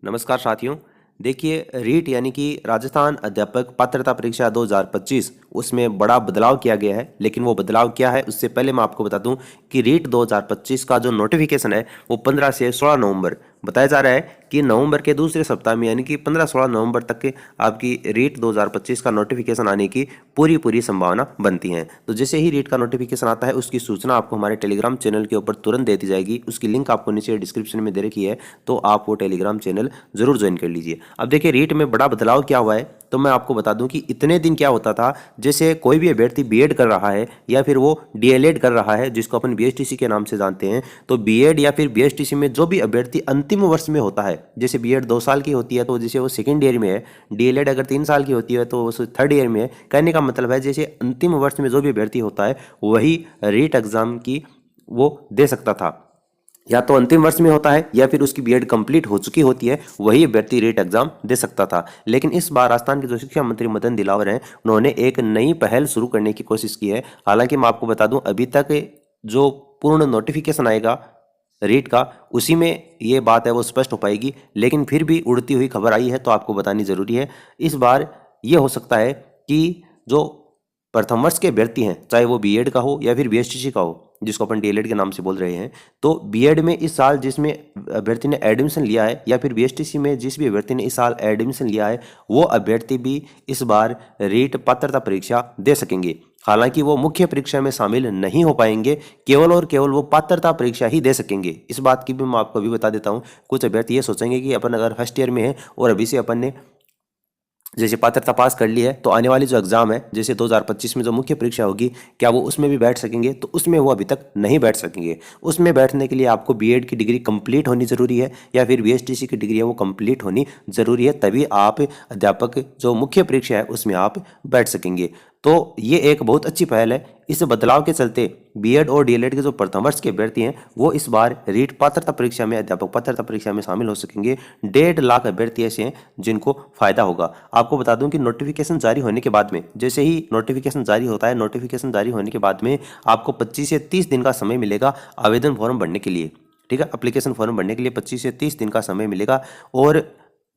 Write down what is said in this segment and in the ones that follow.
नमस्कार साथियों। देखिए, रीट यानी कि राजस्थान अध्यापक पात्रता परीक्षा 2025 उसमें बड़ा बदलाव किया गया है। लेकिन वो बदलाव क्या है उससे पहले मैं आपको बता दूं कि रीट 2025 का जो नोटिफिकेशन है वो 15 से 16 नवंबर बताया जा रहा है कि नवंबर के दूसरे सप्ताह में यानी कि 15-16 नवंबर तक के आपकी रीट 2025 का नोटिफिकेशन आने की पूरी संभावना बनती है। तो जैसे ही रीट का नोटिफिकेशन आता है उसकी सूचना आपको हमारे टेलीग्राम चैनल के ऊपर तुरंत दे दी जाएगी। उसकी लिंक आपको नीचे डिस्क्रिप्शन में दे रखी है, तो आप वो टेलीग्राम चैनल जरूर ज्वाइन कर लीजिए। अब देखिए, रीट में बड़ा बदलाव क्या हुआ है तो मैं आपको बता दूं कि इतने दिन क्या होता था, जैसे कोई भी अभ्यर्थी बीएड कर रहा है या फिर वो डीएलएड कर रहा है जिसको अपन बीएसटीसी के नाम से जानते हैं, तो बीएड या फिर बीएसटीसी में जो भी अभ्यर्थी अंतिम वर्ष में होता है, जैसे बीएड 2 साल की होती है तो जैसे वो सेकेंड ईयर में है, डीएलएड अगर 3 साल की होती है तो वो थर्ड ईयर में है। कहने का मतलब है जैसे अंतिम वर्ष में जो भी अभ्यर्थी होता है वही रीट एग्जाम की वो दे सकता था। या तो अंतिम वर्ष में होता है या फिर उसकी बीएड कंप्लीट हो चुकी होती है, वही अभ्यर्थी रीट एग्जाम दे सकता था। लेकिन इस बार राजस्थान के जो शिक्षा मंत्री मदन दिलावर हैं, उन्होंने एक नई पहल शुरू करने की कोशिश की है। हालांकि मैं आपको बता दूं, अभी तक जो पूर्ण नोटिफिकेशन आएगा रीट का उसी में ये बात है वो स्पष्ट हो पाएगी। लेकिन फिर भी उड़ती हुई खबर आई है तो आपको बतानी जरूरी है। इस बार ये हो सकता है कि जो प्रथम वर्ष के अभ्यर्थी हैं, चाहे वो बीएड का हो या फिर बीएसटीसी का हो, जिसको अपन डीएलएड के नाम से बोल रहे हैं, तो बीएड में इस साल जिसमें अभ्यर्थी ने एडमिशन लिया है या फिर बीएसटीसी में जिस भी अभ्यर्थी ने इस साल एडमिशन लिया है, वो अभ्यर्थी भी इस बार रीट पात्रता परीक्षा दे सकेंगे। हालांकि वो मुख्य परीक्षा में शामिल नहीं हो पाएंगे, केवल और केवल वो पात्रता परीक्षा ही दे सकेंगे। इस बात की भी मैं आपको अभी बता देता हूँ। कुछ अभ्यर्थी ये सोचेंगे कि अपन अगर फर्स्ट ईयर में है और अभी से अपन ने जैसे पात्रता पास कर ली है तो आने वाली जो एग्जाम है जैसे 2025 में जो मुख्य परीक्षा होगी, क्या वो उसमें भी बैठ सकेंगे? तो उसमें वो अभी तक नहीं बैठ सकेंगे। उसमें बैठने के लिए आपको बीएड की डिग्री कंप्लीट होनी जरूरी है या फिर बीएसटीसी की डिग्री है वो कंप्लीट होनी जरूरी है, तभी आप अध्यापक जो मुख्य परीक्षा है उसमें आप बैठ सकेंगे। तो ये एक बहुत अच्छी पहल है। इस बदलाव के चलते बीएड और डीएलएड के जो प्रथम वर्ष के अभ्यर्थी हैं वो इस बार रीट पात्रता परीक्षा में, अध्यापक पात्रता परीक्षा में शामिल हो सकेंगे। 1.5 लाख अभ्यर्थी ऐसे हैं जिनको फायदा होगा। आपको बता दूं कि नोटिफिकेशन जारी होने के बाद में, जैसे ही नोटिफिकेशन जारी होता है, नोटिफिकेशन जारी होने के बाद में आपको 25 से 30 दिन का समय मिलेगा आवेदन फॉर्म भरने के लिए। ठीक है, एप्लीकेशन फॉर्म भरने के लिए 25 से 30 दिन का समय मिलेगा। और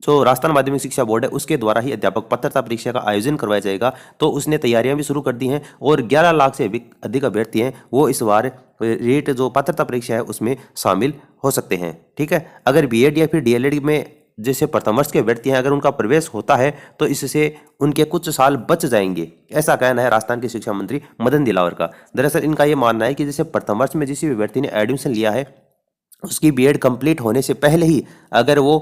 जो राजस्थान माध्यमिक शिक्षा बोर्ड है उसके द्वारा ही अध्यापक पात्रता परीक्षा का आयोजन करवाया जाएगा, तो उसने तैयारियां भी शुरू कर दी हैं और 11 लाख से अधिक अभ्यर्थी हैं वो इस बार रीट जो पात्रता परीक्षा है उसमें शामिल हो सकते हैं। ठीक है, अगर बीएड या फिर डीएलएड में जैसे प्रथम वर्ष के अभ्यर्थी हैं, अगर उनका प्रवेश होता है तो इससे उनके कुछ साल बच जाएंगे, ऐसा कहना है राजस्थान के शिक्षा मंत्री मदन दिलावर का। दरअसल इनका यह मानना है कि जैसे प्रथम वर्ष में जिस भी अभ्यर्थी ने एडमिशन लिया है उसकी बीएड कंप्लीट होने से पहले ही अगर वो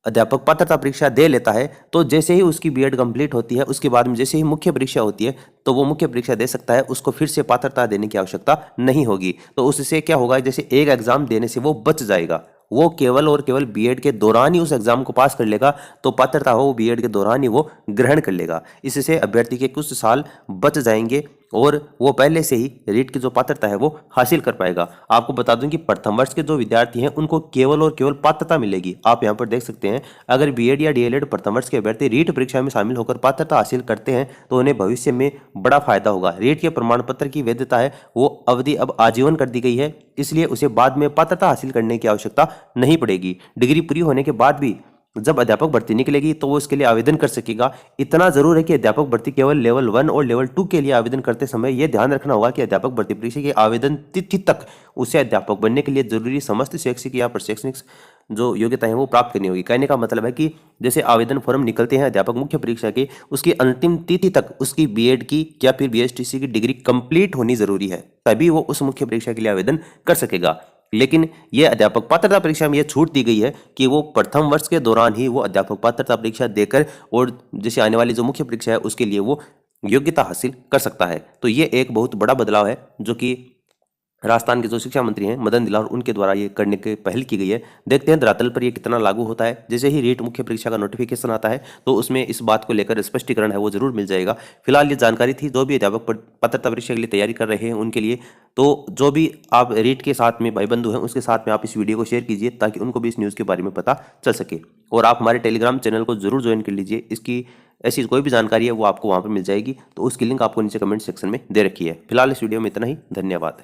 अध्यापक पात्रता परीक्षा दे लेता है तो जैसे ही उसकी बीएड कंप्लीट होती है उसके बाद में जैसे ही मुख्य परीक्षा होती है तो वो मुख्य परीक्षा दे सकता है, उसको फिर से पात्रता देने की आवश्यकता नहीं होगी। तो उससे क्या होगा, जैसे एक एग्जाम देने से वो बच जाएगा, वो केवल और केवल बीएड के दौरान ही उस एग्जाम को पास कर लेगा, तो पात्रता हो बीएड के दौरान ही वो ग्रहण कर लेगा। इससे अभ्यर्थी के कुछ साल बच जाएंगे और वो पहले से ही रीट की जो पात्रता है वो हासिल कर पाएगा। आपको बता दूं कि प्रथम वर्ष के जो विद्यार्थी हैं उनको केवल और केवल पात्रता मिलेगी। आप यहां पर देख सकते हैं, अगर बीएड या डीएलएड प्रथम वर्ष के अभ्यर्थी रीट परीक्षा में शामिल होकर पात्रता हासिल करते हैं तो उन्हें भविष्य में बड़ा फायदा होगा। रीट के प्रमाण पत्र की वैधता है वो अवधि अब आजीवन कर दी गई है, इसलिए उसे बाद में पात्रता हासिल करने की आवश्यकता नहीं पड़ेगी। डिग्री पूरी होने के बाद भी जब अध्यापक भर्ती निकलेगी तो वो इसके लिए आवेदन कर सकेगा। इतना जरूर है कि अध्यापक भर्ती केवल लेवल 1 और लेवल 2 के लिए आवेदन करते समय यह ध्यान रखना होगा कि अध्यापक भर्ती परीक्षा की आवेदन तिथि तक उसे अध्यापक बनने के लिए जरूरी समस्त शैक्षिक या प्रशैक्षणिक जो योग्यताएं वो प्राप्त करनी होगी। कहने का मतलब है कि जैसे आवेदन फॉर्म निकलते हैं अध्यापक मुख्य परीक्षा के, उसकी अंतिम तिथि तक उसकी बीएड की या फिर बीएसटीसी की डिग्री कंप्लीट होनी जरूरी है, तभी वो उस मुख्य परीक्षा के लिए आवेदन कर सकेगा। लेकिन यह अध्यापक पात्रता परीक्षा में यह छूट दी गई है कि वो प्रथम वर्ष के दौरान ही वो अध्यापक पात्रता परीक्षा देकर और जैसे आने वाली जो मुख्य परीक्षा है उसके लिए वो योग्यता हासिल कर सकता है। तो ये एक बहुत बड़ा बदलाव है जो कि राजस्थान के जो शिक्षा मंत्री हैं मदन दिलावर उनके द्वारा ये करने की पहल की गई है। देखते हैं धरातल पर ये कितना लागू होता है। जैसे ही रीट मुख्य परीक्षा का नोटिफिकेशन आता है तो उसमें इस बात को लेकर स्पष्टीकरण है वो जरूर मिल जाएगा। फिलहाल ये जानकारी थी जो भी अध्यापक पात्रता परीक्षा के लिए तैयारी कर रहे हैं उनके लिए। तो जो भी आप रीट के साथ में भाई बंधु हैं उसके साथ में आप इस वीडियो को शेयर कीजिए ताकि उनको भी इस न्यूज़ के बारे में पता चल सके। और आप हमारे टेलीग्राम चैनल को जरूर ज्वाइन कर लीजिए, इसकी ऐसी कोई भी जानकारी है वो आपको वहाँ पर मिल जाएगी। तो उसकी लिंक आपको नीचे कमेंट सेक्शन में दे रखी है। फिलहाल इस वीडियो में इतना ही, धन्यवाद।